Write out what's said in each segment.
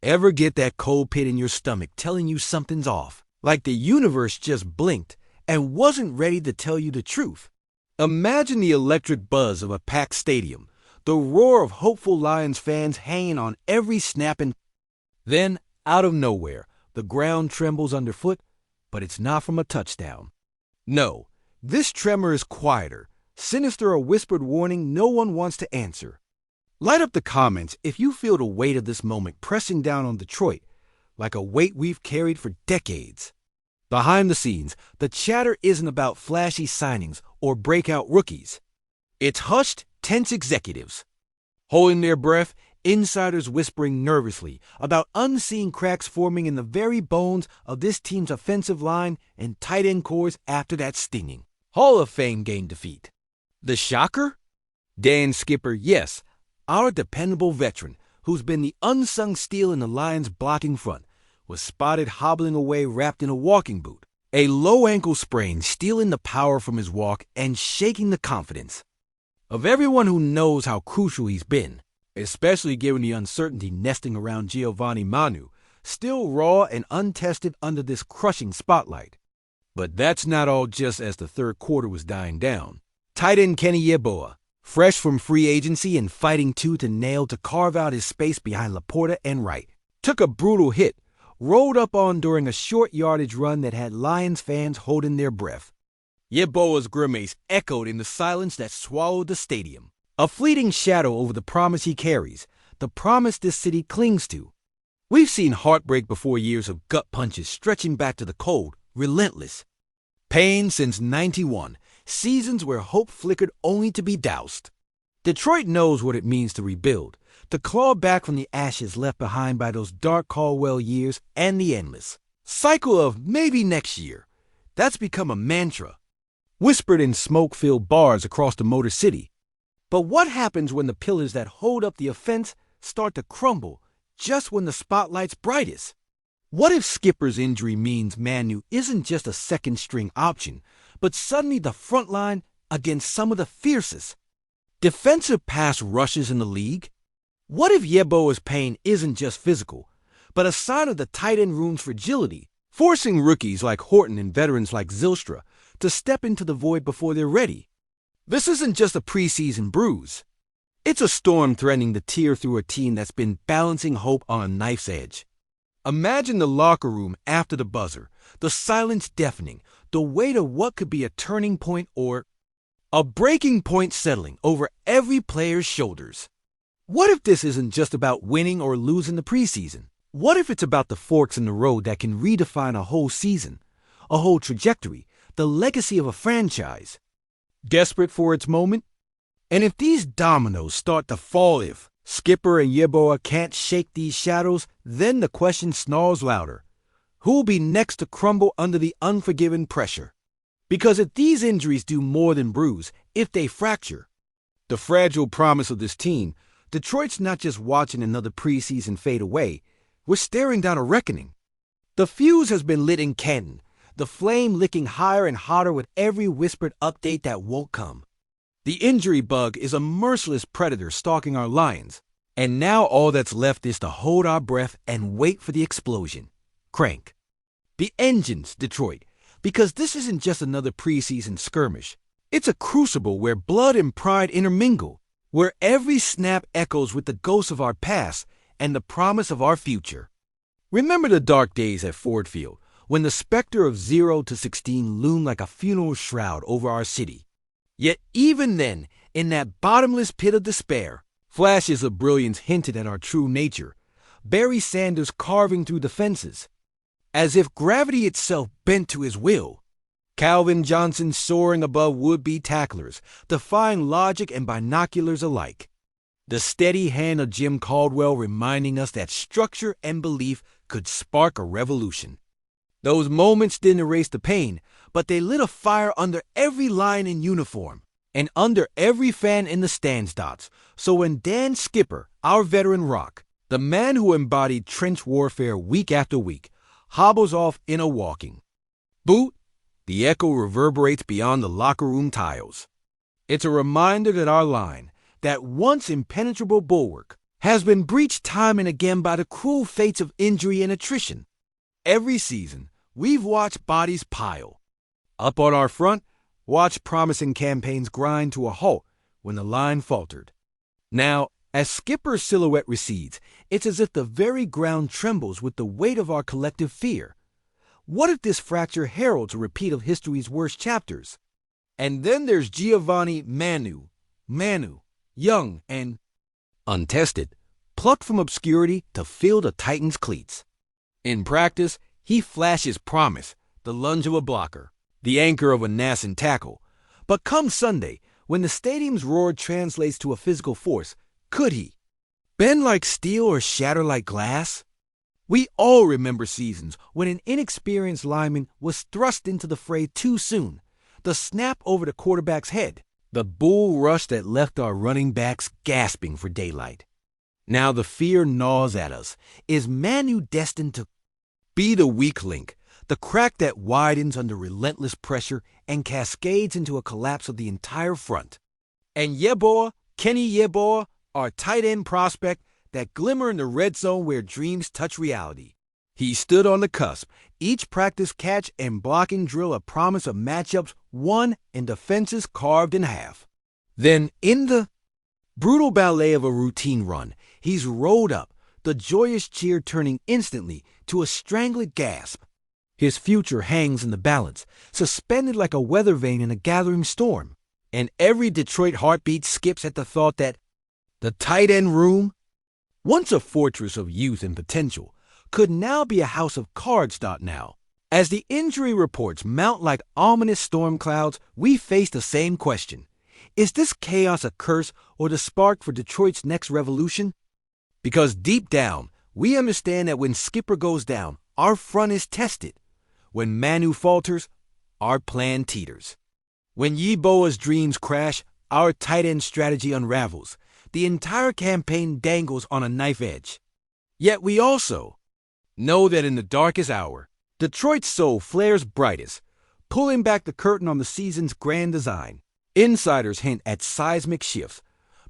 Ever get that cold pit in your stomach telling you something's off? Like the universe just blinked and wasn't ready to tell you the truth? Imagine the electric buzz of a packed stadium, the roar of hopeful Lions fans hanging on every snap, and then, out of nowhere, the ground trembles underfoot, but it's not from a touchdown. No, this tremor is quieter, sinister, a whispered warning no one wants to answer. Light up the comments if you feel the weight of this moment pressing down on Detroit, like a weight we've carried for decades. Behind the scenes, the chatter isn't about flashy signings or breakout rookies. It's hushed, tense executives holding their breath, insiders whispering nervously about unseen cracks forming in the very bones of this team's offensive line and tight end cores after that stinging Hall of Fame game defeat. The shocker? Dan Skipper, yes, our dependable veteran, who's been the unsung steel in the Lions' blocking front, was spotted hobbling away wrapped in a walking boot, a low ankle sprain stealing the power from his walk and shaking the confidence of everyone who knows how crucial he's been, especially given the uncertainty nesting around Giovanni Manu, still raw and untested under this crushing spotlight. But that's not all. Just as the third quarter was dying down, tight end Kenny Yeboah, fresh from free agency and fighting tooth and nail to carve out his space behind Laporta and Wright, took a brutal hit, rolled up on during a short yardage run that had Lions fans holding their breath. Yeboah's grimace echoed in the silence that swallowed the stadium, a fleeting shadow over the promise he carries, the promise this city clings to. We've seen heartbreak before, years of gut punches stretching back to the cold, relentless pain since '91, seasons where hope flickered only to be doused. Detroit knows what it means to rebuild, to claw back from the ashes left behind by those dark Caldwell years and the endless cycle of maybe next year. That's become a mantra, whispered in smoke-filled bars across the Motor City. But what happens when the pillars that hold up the offense start to crumble just when the spotlight's brightest? What if Skipper's injury means Manu isn't just a second-string option, but suddenly the front line against some of the fiercest defensive pass rushes in the league? What if Yeboah's pain isn't just physical, but a sign of the tight end room's fragility, forcing rookies like Horton and veterans like Zylstra to step into the void before they're ready? This isn't just a preseason bruise. It's a storm threatening to tear through a team that's been balancing hope on a knife's edge. Imagine the locker room after the buzzer, the silence deafening, the weight of what could be a turning point or a breaking point settling over every player's shoulders. What if this isn't just about winning or losing the preseason? What if it's about the forks in the road that can redefine a whole season, a whole trajectory, the legacy of a franchise? Desperate for its moment? And if these dominoes start to fall, if Skipper and Yeboah can't shake these shadows, then the question snarls louder. Who'll be next to crumble under the unforgiving pressure? Because if these injuries do more than bruise, if they fracture the fragile promise of this team, Detroit's not just watching another preseason fade away. We're staring down a reckoning. The fuse has been lit in Canton, the flame licking higher and hotter with every whispered update that won't come. The injury bug is a merciless predator stalking our Lions, and now all that's left is to hold our breath and wait for the explosion. Crank the engines, Detroit, because this isn't just another preseason skirmish. It's a crucible where blood and pride intermingle, where every snap echoes with the ghosts of our past and the promise of our future. Remember the dark days at Ford Field, when the specter of 0 to 16 loomed like a funeral shroud over our city. Yet even then, in that bottomless pit of despair, flashes of brilliance hinted at our true nature. Barry Sanders carving through the fences, as if gravity itself bent to his will. Calvin Johnson soaring above would-be tacklers, defying logic and binoculars alike. The steady hand of Jim Caldwell reminding us that structure and belief could spark a revolution. Those moments didn't erase the pain, but they lit a fire under every line in uniform and under every fan in the stands dots. So when Dan Skipper, our veteran rock, the man who embodied trench warfare week after week, hobbles off in a walking boot, the echo reverberates beyond the locker room tiles. It's a reminder that our line, that once impenetrable bulwark, has been breached time and again by the cruel fates of injury and attrition. Every season, we've watched bodies pile. Up on our front, watched promising campaigns grind to a halt when the line faltered. Now, as Skipper's silhouette recedes, it's as if the very ground trembles with the weight of our collective fear. What if this fracture heralds a repeat of history's worst chapters? And then there's Giovanni Manu, young and untested, plucked from obscurity to fill the Titans' cleats. In practice, he flashes promise, the lunge of a blocker, the anchor of a nascent tackle. But come Sunday, when the stadium's roar translates to a physical force, could he bend like steel or shatter like glass? We all remember seasons when an inexperienced lineman was thrust into the fray too soon, the snap over the quarterback's head, the bull rush that left our running backs gasping for daylight. Now the fear gnaws at us. Is Manu destined to be the weak link, the crack that widens under relentless pressure and cascades into a collapse of the entire front? And Kenny Yeboah, our tight end prospect, that glimmer in the red zone where dreams touch reality. He stood on the cusp, each practice catch and blocking drill a promise of matchups won and defenses carved in half. Then, in the brutal ballet of a routine run, he's rolled up, the joyous cheer turning instantly to a strangling gasp. His future hangs in the balance, suspended like a weather vane in a gathering storm. And every Detroit heartbeat skips at the thought that the tight end room, once a fortress of youth and potential, could now be a house of cards. Now, as the injury reports mount like ominous storm clouds, we face the same question. Is this chaos a curse or the spark for Detroit's next revolution? Because deep down, we understand that when Skipper goes down, our front is tested. When Manu falters, our plan teeters. When Yeboah's dreams crash, our tight end strategy unravels. The entire campaign dangles on a knife edge. Yet we also know that in the darkest hour, Detroit's soul flares brightest, pulling back the curtain on the season's grand design. Insiders hint at seismic shifts,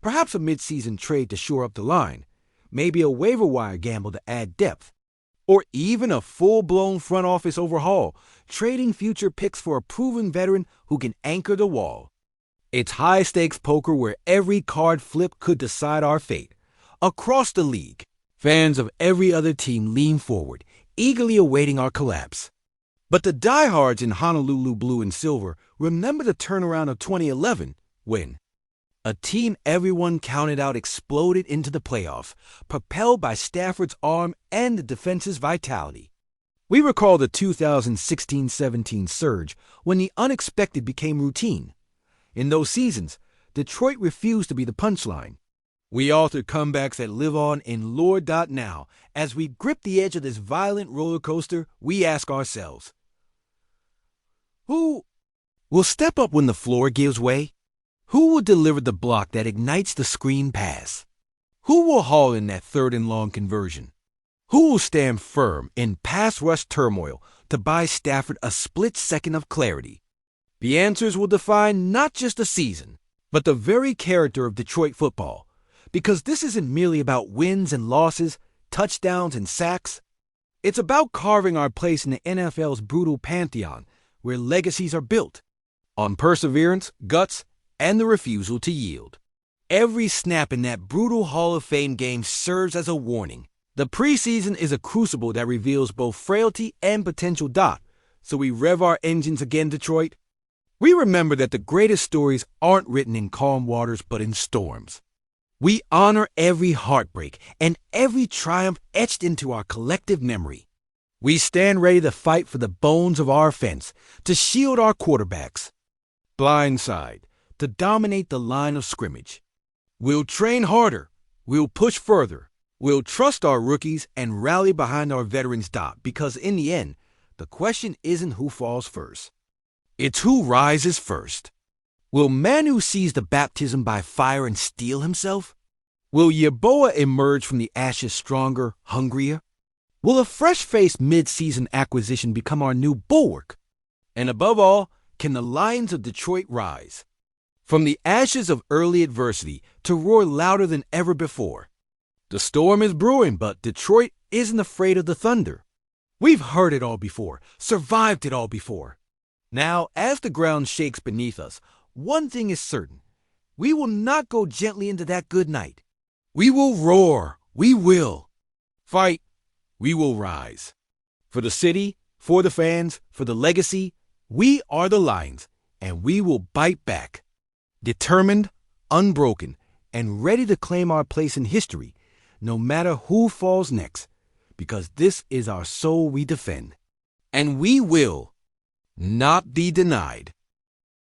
perhaps a mid-season trade to shore up the line, maybe a waiver wire gamble to add depth, or even a full-blown front office overhaul, trading future picks for a proven veteran who can anchor the wall. It's high-stakes poker where every card flip could decide our fate. Across the league, fans of every other team lean forward, eagerly awaiting our collapse. But the diehards in Honolulu blue and silver remember the turnaround of 2011 when a team everyone counted out exploded into the playoffs, propelled by Stafford's arm and the defense's vitality. We recall the 2016-17 surge when the unexpected became routine. In those seasons, Detroit refused to be the punchline. We authored comebacks that live on in lore.now. As we grip the edge of this violent roller coaster, we ask ourselves, who will step up when the floor gives way? Who will deliver the block that ignites the screen pass? Who will haul in that third and long conversion? Who will stand firm in pass rush turmoil to buy Stafford a split second of clarity? The answers will define not just a season, but the very character of Detroit football. Because this isn't merely about wins and losses, touchdowns and sacks. It's about carving our place in the NFL's brutal pantheon, where legacies are built on perseverance, guts, and the refusal to yield. Every snap in that brutal Hall of Fame game serves as a warning. The preseason is a crucible that reveals both frailty and potential. So we rev our engines again, Detroit. We remember that the greatest stories aren't written in calm waters but in storms. We honor every heartbreak and every triumph etched into our collective memory. We stand ready to fight for the bones of our fence, to shield our quarterbacks. Blindside, to dominate the line of scrimmage. We'll train harder. We'll push further. We'll trust our rookies and rally behind our veterans. Because in the end, the question isn't who falls first. It's who rises first. Will Manu seize the baptism by fire and steel himself? Will Yeboah emerge from the ashes stronger, hungrier? Will a fresh-faced mid-season acquisition become our new bulwark? And above all, can the Lions of Detroit rise from the ashes of early adversity to roar louder than ever before? The storm is brewing, but Detroit isn't afraid of the thunder. We've heard it all before, survived it all before. Now, as the ground shakes beneath us, one thing is certain. We will not go gently into that good night. We will roar. We will. Fight. We will rise. For the city, for the fans, for the legacy, we are the Lions, and we will bite back. Determined, unbroken, and ready to claim our place in history, no matter who falls next, because this is our soul we defend. And we will not be denied.